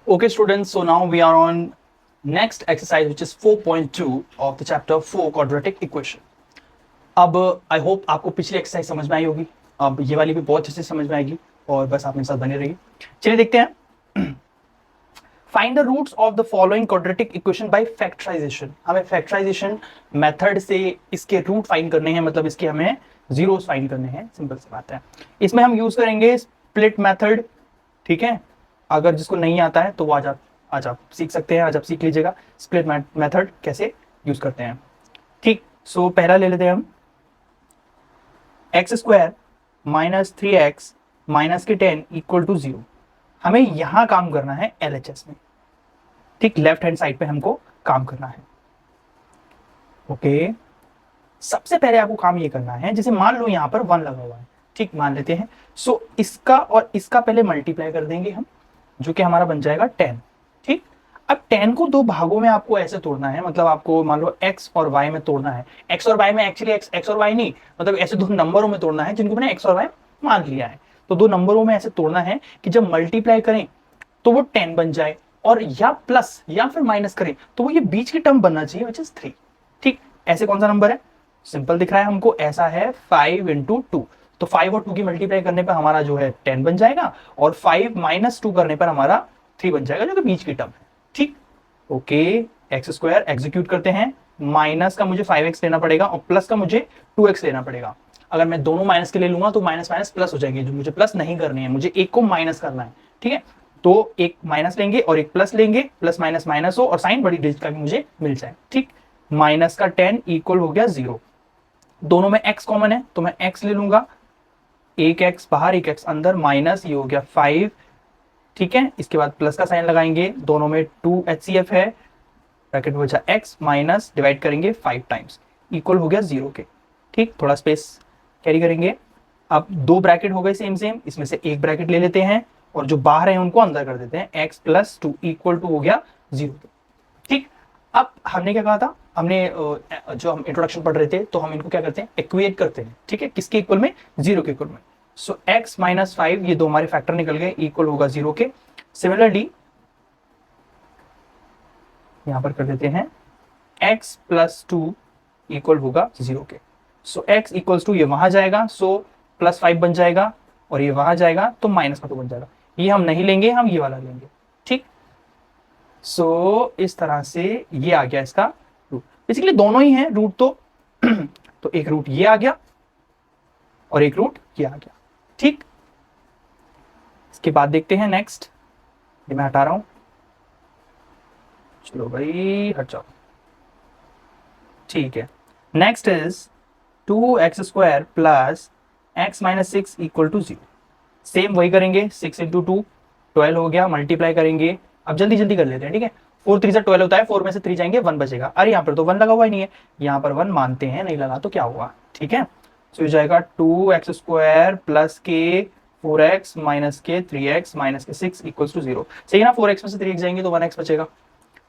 Okay, students, so now we are on next exercise, which is 4.2 of the chapter 4 quadratic equation. अब I hope आपको पिछली exercise समझ में आई होगी, अब ये वाली भी बहुत अच्छे से समझ में आएगी और बस आप मेरे साथ बने रहिए। चलिए देखते हैं। Find the roots of the following quadratic equation by factorization. हमें फैक्टराइजेशन मेथड से इसके रूट फाइंड करने हैं, मतलब इसके हमें जीरोस फाइंड करने हैं। सिंपल सी बात है। इसमें हम यूज करेंगे स्प्लिट मेथड, ठीक है। अगर जिसको नहीं आता है तो वो आज आप सीख सकते हैं, आज आप सीख लीजिएगा स्प्लिट मेथड कैसे यूज करते हैं। ठीक, सो पहला ले लेते हैं हम x square minus 3x minus के 10 इक्वल टू 0। हमें यहां काम करना है LHS में, ठीक, लेफ्ट हैंड साइड पे हमको काम करना है। ओके, सबसे पहले आपको काम ये करना है, जैसे मान लो यहां पर 1 लगा हुआ है, ठीक, मान लेते हैं। सो इसका और इसका पहले मल्टीप्लाई कर देंगे हम, जो कि हमारा बन जाएगा 10, ठीक। अब 10 को दो भागों में आपको ऐसे तोड़ना है, मतलब आपको मान लो x और y में तोड़ना है। x और y में एक्चुअली x और y नहीं, मतलब ऐसे दो नंबरों में तोड़ना है जिनको मैंने x और y मान लिया है। तो दो नंबरों में ऐसे तोड़ना है कि जब मल्टीप्लाई करें तो वो 10 बन जाए, और या प्लस या फिर माइनस करें तो वो ये बीच की टर्म बनना चाहिए, विच इज 3। ठीक, ऐसे कौन सा नंबर है, सिंपल दिख रहा है हमको, ऐसा है 5 इंटू 2। तो 5 और 2 की मल्टीप्लाई करने पर हमारा जो है 10 बन जाएगा, और 5 माइनस 2 करने पर हमारा 3 बन जाएगा, जो कि बीच की टर्म है। ठीक, ओके, एक्स स्क्वायर एग्जीक्यूट करते हैं। माइनस का मुझे 5x लेना पड़ेगा और प्लस का मुझे 2x लेना पड़ेगा। अगर मैं दोनों माइनस के ले लूंगा तो माइनस माइनस प्लस हो जाएंगे, जो मुझे प्लस नहीं करनी है, मुझे एक को माइनस करना है। ठीक है, तो एक माइनस लेंगे और एक प्लस लेंगे, प्लस माइनस माइनस हो और साइन बड़ी डिजिट का भी मुझे मिल जाए। ठीक, माइनस का 10 इक्वल हो गया 0। दोनों में x कॉमन है तो मैं x ले लूंगा, एक x बाहर एक x अंदर, माइनस ये हो गया 5। ठीक है, इसके बाद प्लस का साइन लगाएंगे, दोनों में 2 HCF है, ब्रैकेट बचा x माइनस डिवाइड करेंगे 5 टाइम्स, इक्वल हो गया 0 के। ठीक, थोड़ा स्पेस कैरी करेंगे। अब दो ब्रैकेट हो गए सेम सेम, इसमें से एक ब्रैकेट ले लेते हैं और जो बाहर है उनको अंदर कर देते हैं, x प्लस 2 इक्वल टू हो गया 0। ठीक, अब हमने क्या कहा था, हमने जो हम इंट्रोडक्शन पढ़ रहे थे, तो हम इनको क्या करते हैं, इक्वेट करते हैं। ठीक है, किसके इक्वल में, 0 के इक्वल में। सो x माइनस 5, ये दो हमारे फैक्टर निकल गए, इक्वल होगा 0 के। सिमिलरली यहां पर कर देते हैं x प्लस 2 इक्वल होगा 0 के। सो x इक्वल्स टू ये वहां जाएगा, सो प्लस 5 बन जाएगा, और ये वहां जाएगा तो माइनस का 2 बन जाएगा। ये हम नहीं लेंगे, हम ये वाला लेंगे। ठीक, सो इस तरह से ये आ गया इसका रूट। बेसिकली दोनों ही हैं रूट, तो एक रूट ये आ गया और एक रूट ये आ गया। ठीक, इसके बाद देखते हैं नेक्स्ट, ये मैं हटा रहा हूं, चलो भाई हट जाओ। ठीक है, next is 2x square plus x minus 6 equal to 0। Same वही करेंगे, 6 इंटू 2 12 हो गया, मल्टीप्लाई करेंगे। अब जल्दी जल्दी कर लेते हैं, ठीक है। 4 3 से 12 होता है, 4 में से 3 जाएंगे 1 बचेगा। अरे यहाँ पर तो 1 लगा हुआ ही नहीं है, यहाँ पर 1 मानते हैं, नहीं लगा तो क्या हुआ। ठीक है, सो हो जाएगा 2x स्क्वायर प्लस के 4x माइनस के 3x माइनस के 6 इक्वल्स टू 0। सही है ना, 4x में से 3x जाएंगे तो 1x बचेगा।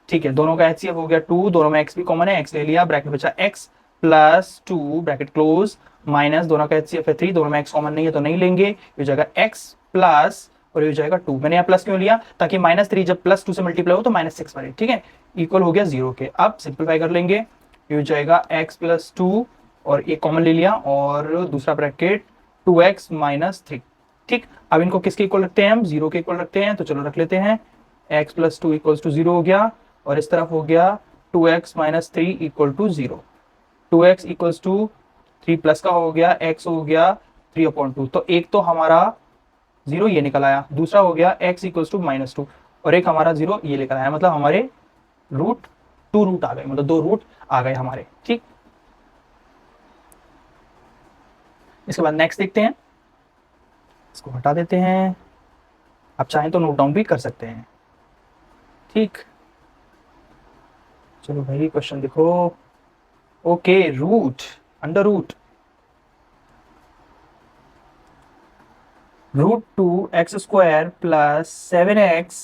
ठीक है, दोनों का HCF हो गया 2, दोनों में x भी कॉमन है, x ले लिया, ब्रैकेट बचा x plus 2 bracket close, minus दोनों का HCF है 3, दोनों में x कॉमन नहीं है तो नहीं लेंगे, ये हो जाएगा x प्लस, और ये हो जाएगा 2। मैंने यहाँ प्लस क्यों लिया, ताकि माइनस 3 जब प्लस 2 से मल्टीप्लाई हो तो माइनस 6 बने। ठीक है, इक्वल हो गया 0 के। अब सिंप्लीफाई कर लेंगे, ये हो जाएगा x प्लस 2 और एक कॉमन ले लिया, और दूसरा ब्रैकेट 2x माइनस 3। ठीक, अब इनको किसके इक्वल रखते हैं, हम 0 के इक्वल रखते हैं, तो चलो रख लेते हैं, x प्लस 2 इक्वल्स टू 0 हो गया, और इस तरफ हो गया 2x minus 3 equal to 0। 2x equals to 3 plus का हो गया, x हो गया 3/2। तो एक तो हमारा 0 ये निकल आया, दूसरा हो गया x इक्वल्स टू माइनस 2, और एक हमारा 0 ये निकल आया, मतलब हमारे रूट 2 रूट आ गए, मतलब 2 रूट आ गए हमारे। ठीक, इसके बाद नेक्स्ट देखते हैं, इसको हटा देते हैं, आप चाहें तो नोट डाउन भी कर सकते हैं। ठीक, चलो भाई क्वेश्चन देखो। Okay, root under root 2x square plus 7x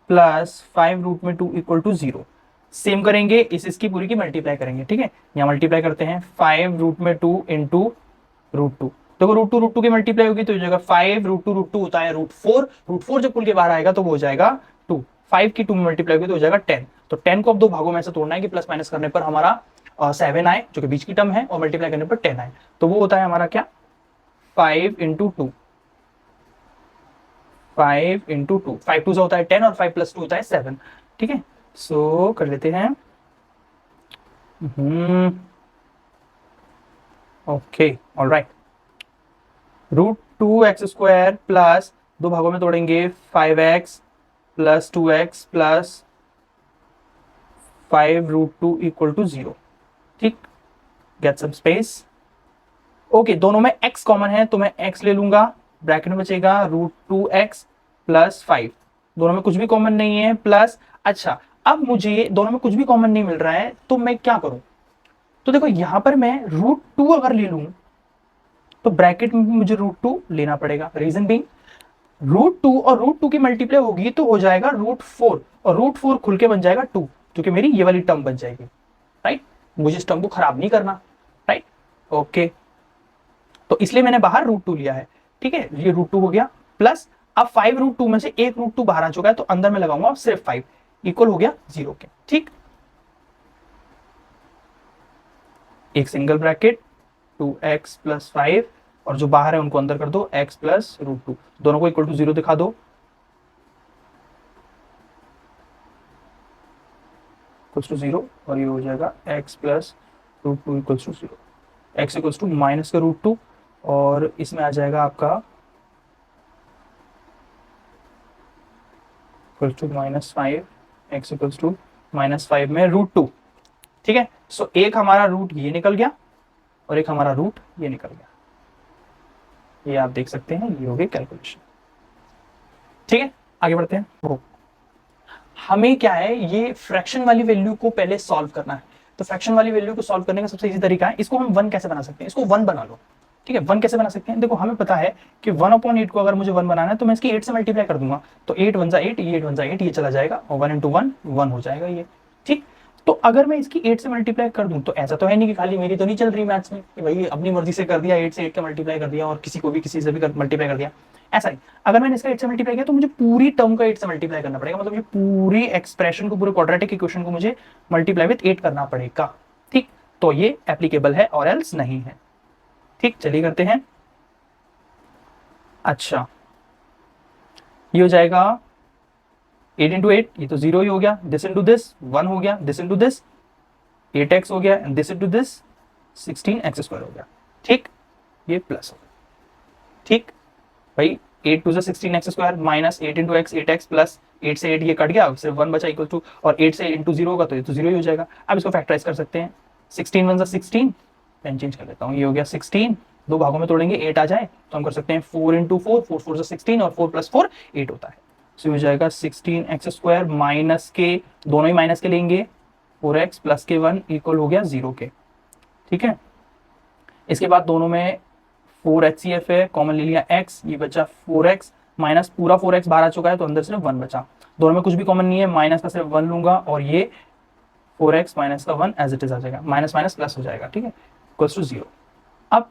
plus 5 root में 2 इक्वल टू 0। सेम करेंगे, इसकी पूरी की मल्टीप्लाई करेंगे। ठीक है, यहाँ मल्टीप्लाई करते हैं, 5 रूट में 2 इंटू रूट 2। देखो रूट टू की मल्टीप्लाई होगी तो हो जाएगा 5 रूट 2 होता है रूट 4, रूट 4 जब पुल के बाहर आएगा तो वो हो जाएगा 2। 5 की 2 में मल्टीप्लाई होगी तो हो जाएगा 10। तो 10 को अब दो भागों में से तोड़ना है कि प्लस माइनस करने पर हमारा 7 आए जो कि बीच की टर्म है और मल्टीप्लाई करने पर 10 आए। तो वो होता है हमारा क्या, 5 into two, 5 into two, 5 two से होता है 10 और 5 प्लस 2 होता है 7। ठीक है, सो कर लेते हैं। ओके ऑलराइट, √2x² प्लस दो भागों में तोड़ेंगे 5x plus 2x plus 5 √2 equal to 0। ठीक, गेट सम स्पेस। ओके, दोनों में x कॉमन है तो मैं x ले लूंगा, ब्रैकेट में बचेगा √2x प्लस 5। दोनों में कुछ भी कॉमन नहीं है, प्लस अच्छा अब मुझे दोनों में कुछ भी कॉमन नहीं मिल रहा है तो मैं क्या करूं, तो देखो यहां पर मैं √2 अगर ले लूं तो ब्रैकेट में भी मुझे √2 लेना पड़ेगा। रीजन बीइंग √2 और √2 की मल्टीप्लाई होगी तो हो जाएगा √4 और √4 खुल के बन जाएगा 2, क्योंकि मेरी ये वाली टर्म बन जाएगी। राइट, मुझे इस टर्म को खराब नहीं करना। राइट, ओके, तो इसलिए मैंने बाहर √2 लिया है। ठीक है, ये √2 हो गया, प्लस अब 5 √2 में से एक √2 बाहर आ चुका है तो अंदर में लगाऊंगा सिर्फ 5, इक्वल हो गया 0 के। ठीक, एक सिंगल ब्रैकेट 2x प्लस 5 और जो बाहर है उनको अंदर कर दो, x प्लस √2, दोनों को इक्वल टू 0 दिखा दो, इक्वल्स टू 0, और ये हो जाएगा x plus √2 equals to 0, x equals to minus का √2 और इसमें आ जाएगा आपका equals to -5, x equals to -5 में √2। ठीक है, सो एक हमारा रूट ये निकल गया और एक हमारा रूट ये निकल गया, ये आप देख सकते हैं, ये हो गई कैलकुलेशन। ठीक है, आगे बढ़ते हैं। हमें क्या है, ये फ्रैक्शन वाली वैल्यू को पहले सॉल्व करना है। तो फ्रैक्शन वाली वैल्यू को सॉल्व करने का सबसे इजी तरीका है, इसको हम 1 कैसे बना सकते हैं, इसको 1 बना लो। ठीक है, 1 कैसे बना सकते हैं, देखो हमें पता है कि 1/8 को अगर मुझे 1 बनाना है तो मैं इसकी 8 से मल्टीप्लाई कर दूंगा, तो 8 1 8, ये 8 1 8, ये चला जाएगा और 1 × 1 1 हो जाएगा ये। ठीक, तो अगर मैं इसकी 8 से मल्टीप्लाई कर दूं तो ऐसा तो है नहीं कि खाली मेरी तो नहीं चल रही मैथ्स में कि भाई अपनी मर्जी से कर दिया, 8 से 8 का मल्टीप्लाई कर दिया और किसी को भी किसी से भी मल्टीप्लाई कर दिया। ऐसा नहीं, अगर मैंने इसका 8 से मल्टीप्लाई किया तो मुझे पूरी टर्म का 8 से मल्टीप्लाई करना पड़ेगा, मतलब ये पूरी एक्सप्रेशन को, पूरे क्वाड्रेटिक इक्वेशन को मुझे मल्टीप्लाई विद 8 करना पड़ेगा। ठीक, तो ये एप्लीकेबल है और एल्स नहीं है। ठीक, चलिए करते हैं। अच्छा, ये हो जाएगा 8 × 8, ये तो 0 ही हो गया, दिस इंटू दिस 1 हो गया, दिस इंटू दिस 8x हो गया and this into this 16x² हो गया। ठीक, ये प्लस हो गया। ठीक भाई, 8 2 से 16x² minus 8 × x 8x plus 8 से 8 ये कट गया, सिर्फ 1 बचा इक्वल टू, और 8 से इंटू 0 होगा तो ये तो 0 ही हो जाएगा। अब इसको फैक्टराइज कर सकते हैं, 16 1 16, पेन चेंज कर लेता हूँ, ये हो गया 16, दो भागों में तोड़ेंगे 8 आ जाए तो हम कर सकते हैं 4 × 4, 4 4 से 16 और 4 + 4 8 होता है। सो हो जाएगा 16x² माइनस के, दोनों ही माइनस के लेंगे, 4x प्लस के 1 इक्वल हो गया 0 के। ठीक है, इसके बाद दोनों में 4 HCF है, कॉमन ले लिया x, ये बचा 4x माइनस पूरा 4x बाहर आ चुका है तो अंदर सिर्फ 1 बचा, दोनों में कुछ भी कॉमन नहीं है, माइनस का सिर्फ 1 लूंगा और ये 4x माइनस का 1 एज इट इज आ जाएगा, माइनस माइनस प्लस हो जाएगा। ठीक है, इक्वल्स टू 0। अब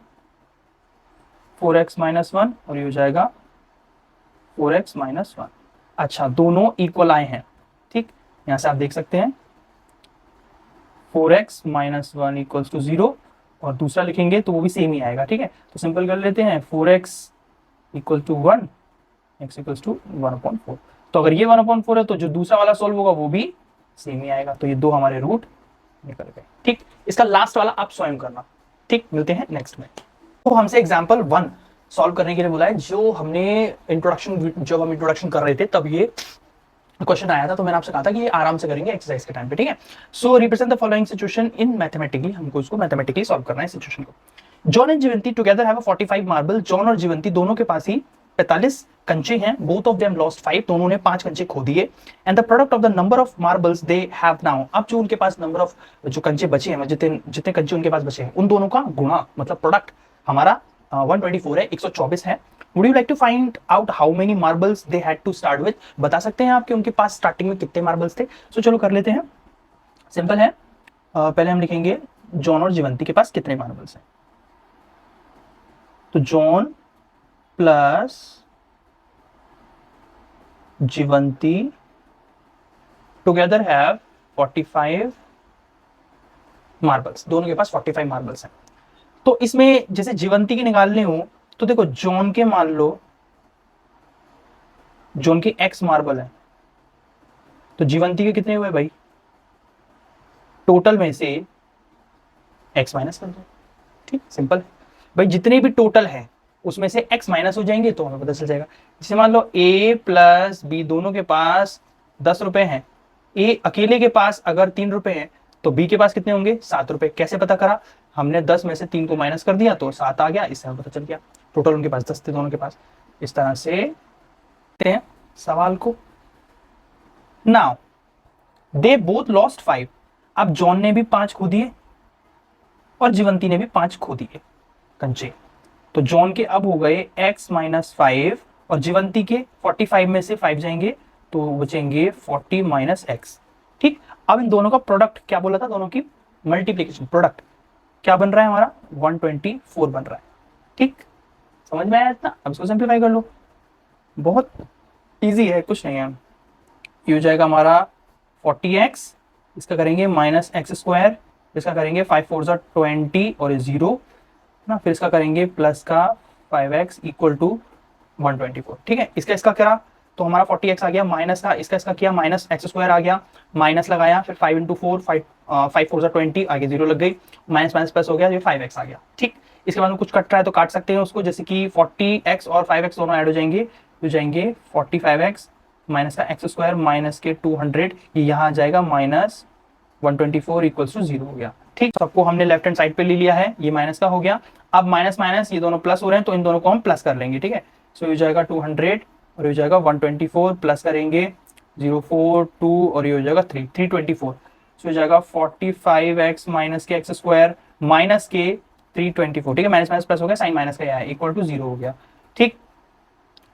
4x माइनस 1 और ये हो जाएगा 4x माइनस 1। अच्छा, दोनों इक्वल आए हैं। ठीक, यहां से आप देख सकते हैं 4x माइनस 1 इक्वल्स टू 0 और दूसरा लिखेंगे तो वो भी सेम ही आएगा। ठीक है, तो सिंपल कर लेते हैं, 4x equal to 1, x equals to 1/4। तो अगर ये 1/4 है तो जो दूसरा वाला सोल्व होगा वो भी सेम ही आएगा, तो ये दो हमारे रूट निकल गए। ठीक, इसका लास्ट वाला आप स्वयं करना। ठीक, मिलते हैं नेक्स्ट में। तो हमसे एग्जाम्पल 1 सॉल्व करने के लिए बोला है, जो हमने इंट्रोडक्शन, जब हम इंट्रोडक्शन कर रहे थे तब ये क्वेश्चन आया था, तो मैंने आपसे कहा था कि ये आराम से करेंगे एक्सरसाइज के टाइम पे। ठीक है, so represent the following situation in mathematically, हमको इसको मैथमेटिकली सॉल्व करना है सिचुएशन को। John and Jivanti together have 45 marble, John और जीवंती दोनों के पास ही 45 कंचे हैं, बोथ ऑफ देम लॉस्ट 5, दोनों ने 5 कंचे खो दिए, and the product of the number of marbles they have now, अब जो उनके पास नंबर ऑफ जो कंचे बचे हैं, जितने कंचे उनके पास बचे हैं, उन दोनों का गुणा, मतलब प्रोडक्ट हमारा 124 है, 124 है। Would you like to find out how many marbles they had to start with? बता सकते हैं आप कि उनके पास स्टार्टिंग में कितने मार्बल्स थे? सो चलो कर लेते हैं, सिंपल है। पहले हम लिखेंगे जॉन और जीवंती के पास कितने मार्बल्स हैं, तो John plus Jivanti together have 45 marbles, दोनों के पास 45 मार्बल्स हैं। तो इसमें जैसे जीवंती की निकालने हो तो देखो जॉन के मान लो, जॉन के एक्स मार्बल है, तो जीवंती के कितने हुए भाई, टोटल में से एक्स माइनस कर दो। ठीक, सिंपल भाई, जितने भी टोटल है उसमें से एक्स माइनस हो जाएंगे तो हमें पता चल जाएगा। जैसे मान लो ए प्लस बी दोनों के पास 10 रुपए हैं, ए अकेले के पास अगर 3 रुपए हैं तो बी के पास कितने होंगे, 7 रुपए। कैसे पता करा, हमने 10 में से 3 को माइनस कर दिया तो 7 आ गया, इससे हमें पता चल गया टोटल उनके पास 10 थे दोनों के पास। इस तरह से हैं सवाल को। नाउ दे बोथ लॉस्ट 5, अब जॉन ने भी 5 खो दिए और जीवंती ने भी 5 खो दिए कंचे, तो जॉन के अब हो गए x माइनस 5 और जीवंती के 45 में से 5 जाएंगे तो बचेंगे 40 माइनस एक्स। ठीक, अब इन दोनों का प्रोडक्ट क्या बोला था, दोनों की मल्टीप्लीकेशन प्रोडक्ट क्या बन रहा है हमारा, 124 बन रहा है। ठीक, समझ में आया इतना, अब इसको सिंप्लीफाई कर लो, बहुत इजी है, कुछ नहीं है। ये हो जाएगा हमारा 40x, इसका करेंगे माइनस एक्स स्क्वायर, इसका करेंगे 5 4 20 और 0 ना, फिर इसका करेंगे प्लस का 5x इक्वल टू 124। ठीक है, इसका करा तो हमारा 40x आ गया, माइनस का इसका किया माइनस एक्स स्क्वायर आ गया, माइनस लगाया, फिर 5 इंटू 4 5 4 20 आगे 0 लग गई, माइनस माइनस प्लस हो गया, ये 5x आ गया। ठीक, इसके बाद में कुछ कट रहा है तो काट सकते हैं उसको, जैसे कि 40x और 5x दोनों ऐड हो जाएंगे 45x माइनस का एक्स स्क्वायर माइनस के 200, ये यहाँ आ जाएगा माइनस 124 इक्वल्स टू 0 हो गया। ठीक, सबको हमने लेफ्ट हैंड साइड पे ले लिया है, ये माइनस का हो गया। अब माइनस माइनस ये दोनों प्लस हो रहे हैं तो इन दोनों को हम प्लस कर लेंगे। ठीक है, सो ये हो जाएगा 200 और ये हो जाएगा 124, प्लस करेंगे 0 4 2 और ये हो जाएगा 324, सो हो जाएगा 45x माइनस के एक्स स्क्वायर माइनस के 324। ठीक है, माइनस माइनस प्लस हो गया, साइन माइनस का है इक्वल टू 0 हो गया। ठीक,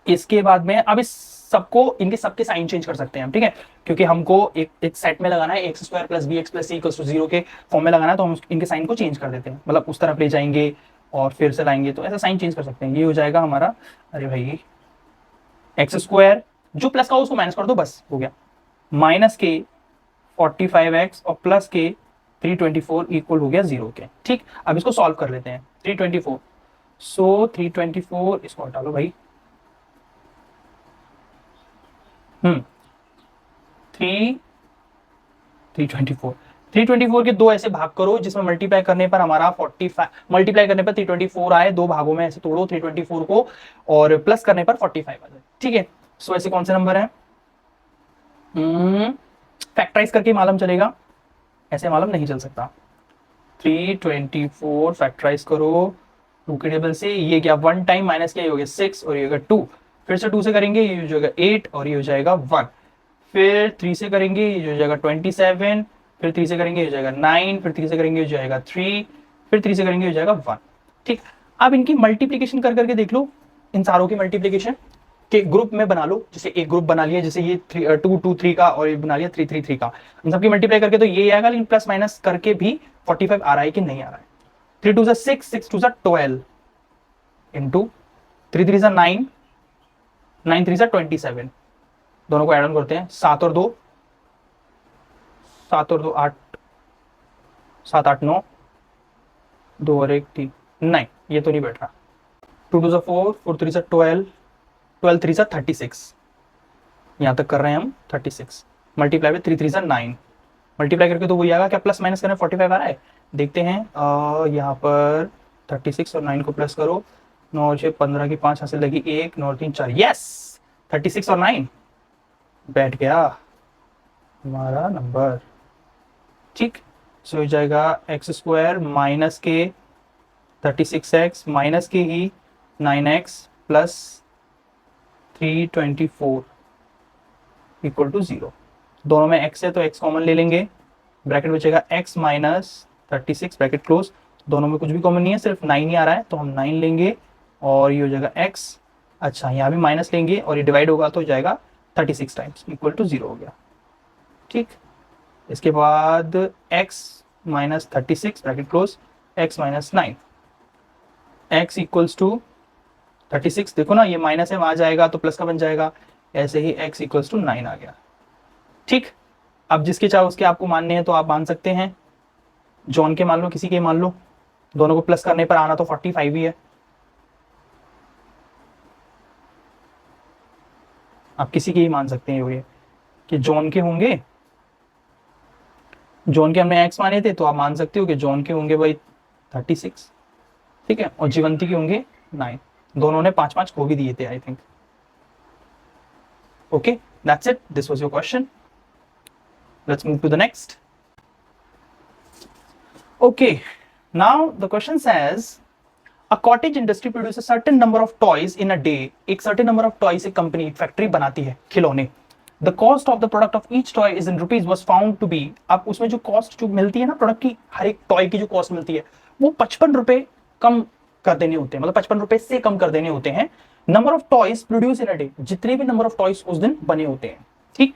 इसके बाद में अब इस सबको इनके सबके साइन चेंज कर सकते हैं हम। ठीक है, क्योंकि हमको एक सेट में लगाना है x square plus b x plus c equals to 0 के फॉर्म में लगाना है, तो हम इनके साइन को चेंज कर देते हैं, मतलब उस तरफ ले जाएंगे और फिर से लाएंगे, तो ऐसा साइन चेंज कर सकते हैं। ये हो जाएगा हमारा, अरे भाई एक्स स्क्वायर जो प्लस का उसको माइनस कर दो, बस हो गया, माइनस के 45x और प्लस के 324 इक्वल हो गया 0 के। ठीक, अब इसको सॉल्व कर लेते हैं। 324, सो 324 इसको हटा लो भाई, 324 के दो ऐसे भाग करो जिसमें मल्टीप्लाई करने पर हमारा 45, मल्टीप्लाई करने पर 324 आए, दो भागों में ऐसे तोड़ो 324 को और प्लस करने पर 45 आ जाए। ठीक है, सो ऐसे कौन से नंबर है, फैक्टराइज करके मालूम चलेगा, ऐसे मालूम नहीं चल सकता। 324 फैक्टराइज करो 2 के टेबल से, ये क्या 1 टाइम माइनस क्या हो गया 6 और ये होगा 2, फिर से 2 से करेंगे ये हो जाएगा 8 और ये हो जाएगा 1, फिर 3 से करेंगे ये हो जाएगा 27, फिर 3 से करेंगे ये हो जाएगा 9, फिर 3 से करेंगे हो जाएगा 3, फिर 3 से करेंगे हो जाएगा 1। ठीक, अब इनकी मल्टीप्लीकेशन कर करके देख लो, इन सारों की मल्टीप्लीकेशन के ग्रुप में बना लो, जैसे एक ग्रुप बना लिया, जैसे ये 2 2 3 का और ये बना लिया 3 3 3 का, इन सबकी मल्टीप्लाई करके तो ये आएगा, लेकिन प्लस माइनस करके भी 45 आ रहा है कि नहीं आ रहा है। 3 2 6 6 2 12 इंटू 3 3 9 9 3 27, दोनों को ऐड ऑन करते हैं, 7 और 2 8 7 8 9 2 और 1 3, नहीं ये तो नहीं बैठ रहा। 2 2 4 4 3 12 12 3 36, यहां तक कर रहे हैं हम 36, मल्टीप्लाई में 3 3 9, मल्टीप्लाई करके तो वही आएगा, क्या प्लस माइनस करने 45 आ रहा है, देखते हैं। यहाँ पर 36 और 9 को प्लस करो, 9 और 6 15 की 5 हासिल लगी 1, 9 और 3 4, यस 36 और 9 बैठ गया हमारा नंबर। ठीक, सो हो जाएगा एक्स स्क्वायर माइनस के 36x माइनस के ही 9x प्लस 324 इक्वल टू 0, दोनों में x है तो x कॉमन ले लेंगे, ब्रैकेट बचेगा x माइनस 36 ब्रैकेट क्लोज, दोनों में कुछ भी कॉमन नहीं है, सिर्फ 9 ही आ रहा है तो हम 9 लेंगे और ये हो जाएगा x, अच्छा यहाँ भी माइनस लेंगे और ये डिवाइड होगा तो हो जाएगा 36 टाइम्स इक्वल टू 0 हो गया। ठीक, इसके बाद x minus 36 bracket close, x minus 9, x equals to 36, देखो ना ये माइनस है वहां जाएगा तो प्लस का बन जाएगा, ऐसे ही x इक्वल्स टू 9 आ गया। ठीक, अब जिसके चाहे उसके आपको मानने हैं तो आप मान सकते हैं, जॉन के मान लो, किसी के मान लो, दोनों को प्लस करने पर आना तो 45 ही है। आप किसी के ही मान सकते हैं ये कि जॉन के होंगे, जॉन के हमने एक्स माने थे तो आप मान सकते हो कि जॉन के होंगे भाई 36, ठीक है, और जीवंती के होंगे 9। दोनों ने 5-5 को भी दिए थे I think. Okay, that's it, this was your question. Let's move to the next. Okay, now the question says A cottage industry produces a certain number of toys in a day. एक certain number of toys एक company, एक factory बनाती है खिलौने। The cost of the product of each toy is in rupees was found to be, अब उसमें जो cost जो मिलती है ना प्रोडक्ट की, हर एक टॉय की जो कॉस्ट मिलती है वो 55 रुपए कम कर देने होते हैं, मतलब 55 रुपए से कम कर देने होते हैं। Number of toys produce in a day, जितने भी नंबर ऑफ टॉयज उस दिन बने होते हैं, ठीक,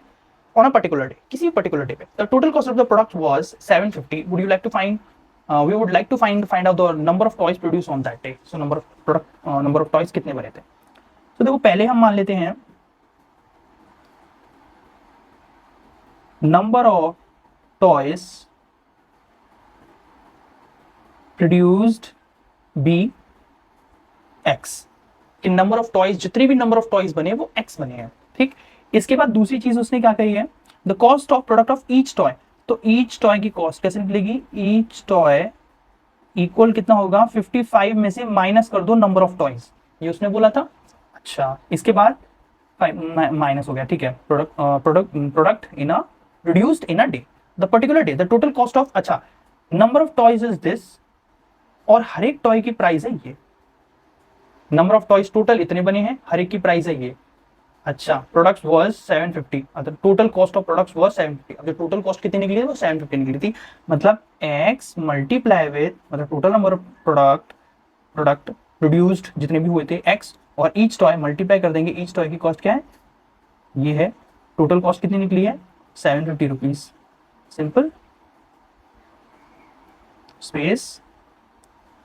ऑन अ पर्टिकुलर डे, किसी भी पर्टिकुलर डे पे। The total cost of the product was 750। Would you like to find we would like to find out the number of toys produced on that day. So number of toys कितने बने थे। तो देखो पहले हम मान लेते हैं number of toys produced be x, कि number of toys, जितने भी number of toys बने वो x बने हैं, ठीक। इसके बाद दूसरी चीज उसने क्या कही है, the cost of product of each toy, तो ईच टॉय की कॉस्ट कैसे निकलेगी, ईच टॉय इक्वल कितना होगा, 55 में से माइनस कर दो नंबर ऑफ टॉयज, ये उसने बोला था। अच्छा, इसके बाद माइनस हो गया, ठीक है, product in a produced in a day, the particular day, the total cost of, अच्छा, number of toys is this, और हर एक टॉय की प्राइस है ये, नंबर ऑफ टॉयज टोटल इतने बने हैं, हर एक की प्राइस है ये। अच्छा, प्रोडक्ट्स वाज 750, मतलब total cost of products was 750। अब जो टोटल कॉस्ट कितनी निकली थी वो 750 निकली थी, मतलब x मल्टीप्लाई विद, मतलब total number of product produced जितने भी हुए थे x, और ईच टॉय मल्टीप्लाई कर देंगे, ईच टॉय की कॉस्ट क्या है, ये है, टोटल कॉस्ट कितनी निकली है 750 rupees. Simple, space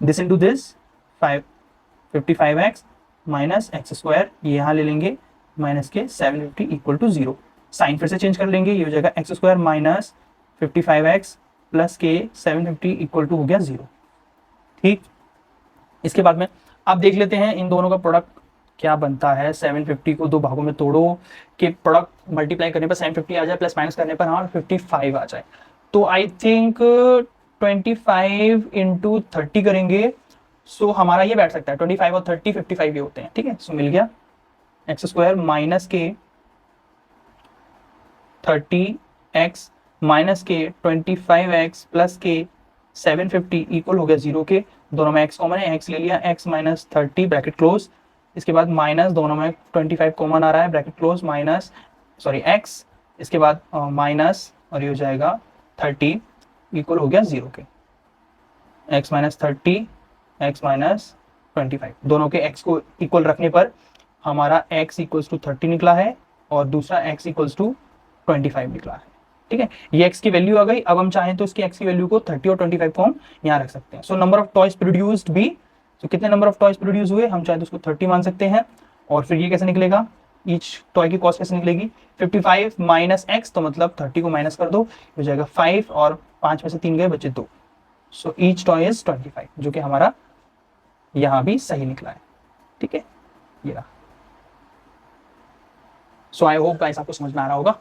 this into this, 55x minus x square, ये यहाँ ले लेंगे माइनस के 750 इक्वल टू 0। साइन फिर से चेंज कर लेंगे, ये हो जाएगा x square minus 55x plus के 750 इक्वल टू हो गया 0, ठीक। इसके बाद में आप देख लेते हैं इन दोनों का प्रोडक्ट क्या बनता है। 750 को दो भागों में तोड़ो कि प्रोडक्ट मल्टीप्लाई करने पर 750 आ जाए, प्लस माइनस करने पर हाँ 55 आ जाए, तो आई थिंक 25 इंटू 30 करेंगे, सो हमारा ये बैठ सकता है 25 और 30 55 ये होते हैं, ठीक है। सो मिल गया एक्स स्क्वायर माइनस के 30x माइनस के 25x प्लस के 750 इक्वल हो गया 0 के, दोनों में x कॉमन है, x ले लिया, x माइनस 30 ब्रैकेट क्लोज, इसके बाद माइनस, दोनों में 25 कॉमन आ रहा है, bracket close, minus sorry x, इसके बाद माइनस, और ये हो जाएगा 30 इक्वल हो गया 0 के, x माइनस 30 x माइनस 25, दोनों के x को इक्वल रखने पर हमारा x इक्वल्स टू 30 निकला है और दूसरा x इक्वल्स टू 25 निकला है, ठीक है। ये x की वैल्यू आ गई। अब हम चाहें तो इसकी x की वैल्यू को 30 और 25 को हम यहाँ रख सकते हैं। So number of toys produced भी, तो कितने नंबर ऑफ टॉयज प्रोड्यूस हुए, हम चाहे तो उसको 30 मान सकते हैं, और फिर ये कैसे निकलेगा, ईच टॉय की कॉस्ट कैसे निकलेगी, 55 माइनस x, तो मतलब 30 को माइनस कर दो, हो जाएगा 5, और 5 में से 3 गए, बचे 2, सो ईच टॉय इज 25, जो कि हमारा यहाँ भी सही निकला है, ठीक है, ये रहा। सो आई होप गाइस आपको समझ में आ रहा होगा।